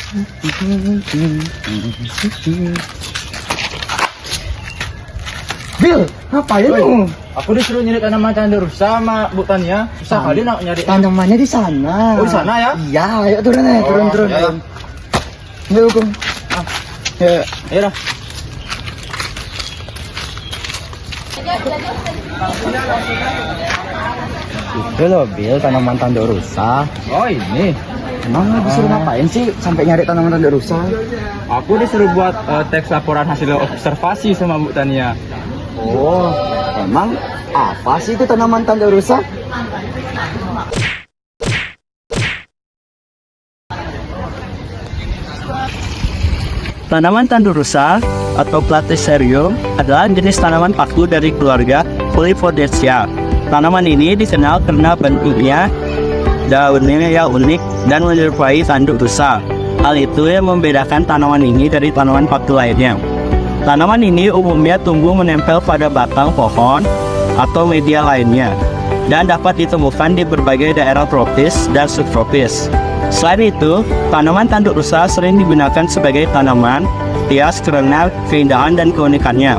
Bil, ngapain lu? Aku disuruh nyari tanaman tanda rusak sama Bu Tania. Susah kali nak nyari. Tanamannya di sana. Oh, di sana ya? Iya, ayo turun ya, turun. Ya, ya. Ayo, Kum. Ya. Ayo dah. Itu loh, Bil, tanaman tanda rusak. Oh ini. Emang lu disuruh ngapain sih sampai nyari tanaman tanda rusak? Aku disuruh buat teks laporan hasil observasi sama Bu Tania. Oh, emang apa sih itu tanaman tanda rusak? Tanaman tandur rusak atau Platycerium adalah jenis tanaman paku dari keluarga Polypodiaceae. Tanaman ini dikenal karena bentuknya, daunnya yang unik dan menyerupai tanduk rusak. Hal itu yang membedakan tanaman ini dari tanaman paku lainnya. Tanaman ini umumnya tumbuh menempel pada batang pohon atau media lainnya dan dapat ditemukan di berbagai daerah tropis dan subtropis. Selain itu, tanaman tanduk rusak sering digunakan sebagai tanaman hias karena keindahan dan keunikannya.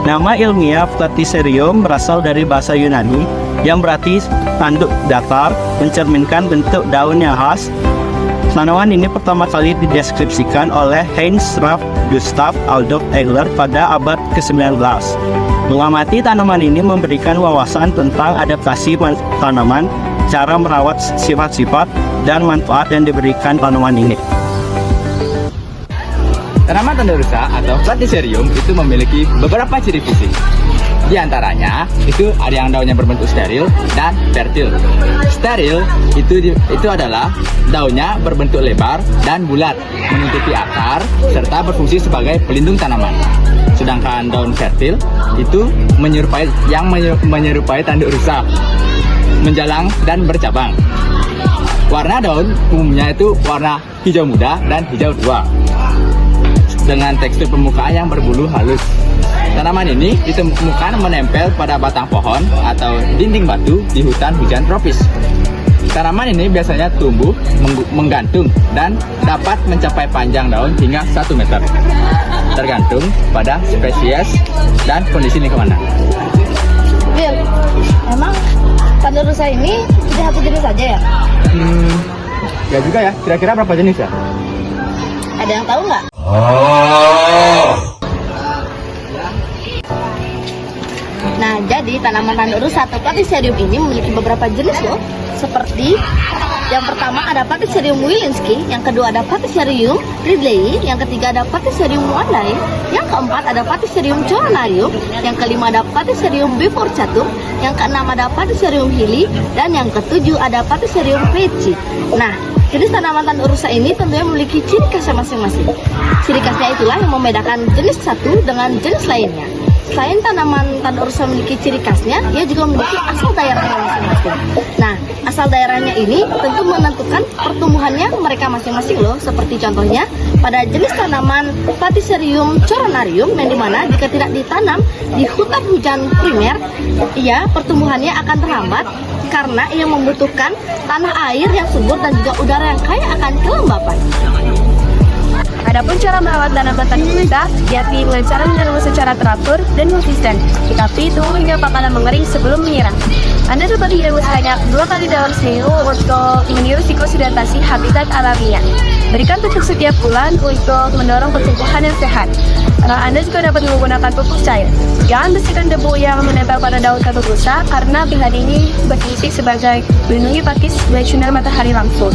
Nama ilmiah Platycerium berasal dari bahasa Yunani yang berarti tanduk datar, mencerminkan bentuk daun yang khas. Tanaman ini pertama kali dideskripsikan oleh Heinz Raff Gustav Adolf Egler pada abad ke-19. Mengamati tanaman ini memberikan wawasan tentang adaptasi tanaman, cara merawat sifat-sifat, dan manfaat yang diberikan tanaman ini. Tanaman tanda rusak atau Platycerium itu memiliki beberapa ciri fisik. Di antaranya itu ada yang daunnya berbentuk steril dan fertil. Steril itu adalah daunnya berbentuk lebar dan bulat, menutupi akar serta berfungsi sebagai pelindung tanaman. Sedangkan daun fertil itu menyerupai tanduk rusak, menjalang dan bercabang. Warna daun umumnya itu warna hijau muda dan hijau tua, dengan tekstur permukaan yang berbulu halus. Tanaman ini ditemukan menempel pada batang pohon atau dinding batu di hutan hujan tropis. Tanaman ini biasanya tumbuh menggantung dan dapat mencapai panjang daun hingga 1 meter, tergantung pada spesies dan kondisi lingkungan. Bil, emang tanda rusak ini tidak satu jenis saja ya? Ya juga ya, kira-kira berapa jenis ya? Ada yang tahu nggak? Nah, jadi tanaman tanda rusak atau Platycerium ini memiliki beberapa jenis loh. Seperti yang pertama ada Platycerium Wilinski, yang kedua ada Platycerium ridleyi, yang ketiga ada Platycerium wandai, yang keempat ada Platycerium coronarium, yang kelima ada Platycerium biforcatum, yang keenam ada Platycerium hili, dan yang ketujuh ada Platycerium peci. Nah, jenis tanaman tanda rusak ini tentunya memiliki ciri khasnya masing-masing. Ciri khasnya itulah yang membedakan jenis satu dengan jenis lainnya. Selain tanaman tanda rusak memiliki ciri khasnya, ia juga memiliki asal daerahnya masing-masing. Nah, asal daerahnya ini tentu menentukan pertumbuhannya mereka masing-masing loh. Seperti contohnya pada jenis tanaman Platycerium coronarium, yang dimana jika tidak ditanam di hutan hujan primer, ia pertumbuhannya akan terhambat karena ia membutuhkan tanah air yang subur dan juga udara yang kaya akan kelembapan. Adapun cara merawat tanaman tanda rusak, yakni dengan cara menanam secara teratur dan konsisten. Tetapi tunggu hingga pakanan mengering sebelum menyiram. Anda dapat dihirup sebanyak 2 kali dalam seminggu untuk meniru siklus hidratasi habitat alamiah. Berikan pupuk setiap bulan untuk mendorong pertumbuhan yang sehat. Anda juga dapat menggunakan pupuk cair. Jangan bersihkan debu yang menempel pada daun tanda rusak karena bahan ini berfungsi sebagai melindungi pakis dari sinar matahari langsung.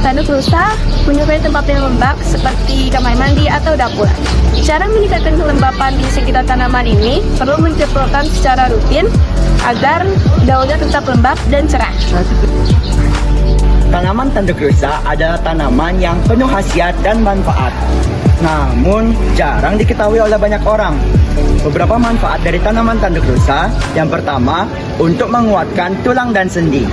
Tanduk rusak menyukai tempat yang lembab seperti kamar mandi atau dapur. Cara meningkatkan kelembapan di sekitar tanaman ini perlu menceprotkan secara rutin agar daunnya tetap lembab dan cerah. Tanaman tanduk rusak adalah tanaman yang penuh khasiat dan manfaat, namun jarang diketahui oleh banyak orang. Beberapa manfaat dari tanaman tanduk rusak: yang pertama, untuk menguatkan tulang dan sendi.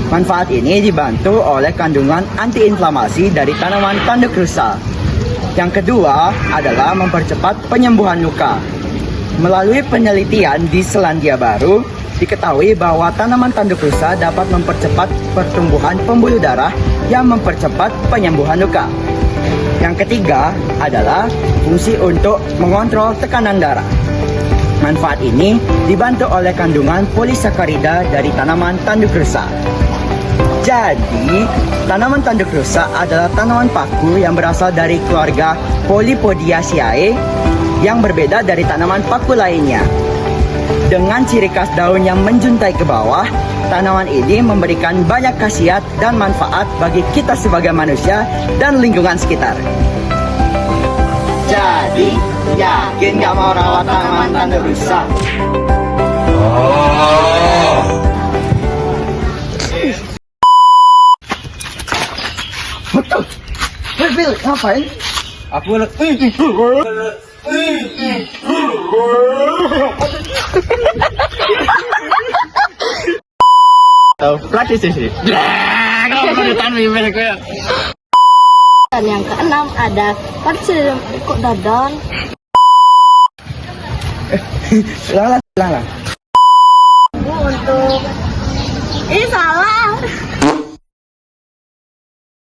Manfaat ini dibantu oleh kandungan antiinflamasi dari tanaman tanduk rusak. Yang kedua adalah mempercepat penyembuhan luka. Melalui penelitian di Selandia Baru, diketahui bahwa tanaman tanduk rusak dapat mempercepat pertumbuhan pembuluh darah yang mempercepat penyembuhan luka. Yang ketiga adalah fungsi untuk mengontrol tekanan darah. Manfaat ini dibantu oleh kandungan polisakarida dari tanaman tanduk rusa. Jadi, tanaman tanduk rusa adalah tanaman paku yang berasal dari keluarga Polypodiaceae yang berbeda dari tanaman paku lainnya. Dengan ciri khas daun yang menjuntai ke bawah, tanaman ini memberikan banyak khasiat dan manfaat bagi kita sebagai manusia dan lingkungan sekitar. Jadi, yakin gak mau rawat tanaman tanduk rusa? Betul. Bil, ngapain? Aku praktis sih. Dan yang keenam ada Patiserium kok dadon. Ulang lah. Untuk ini salah.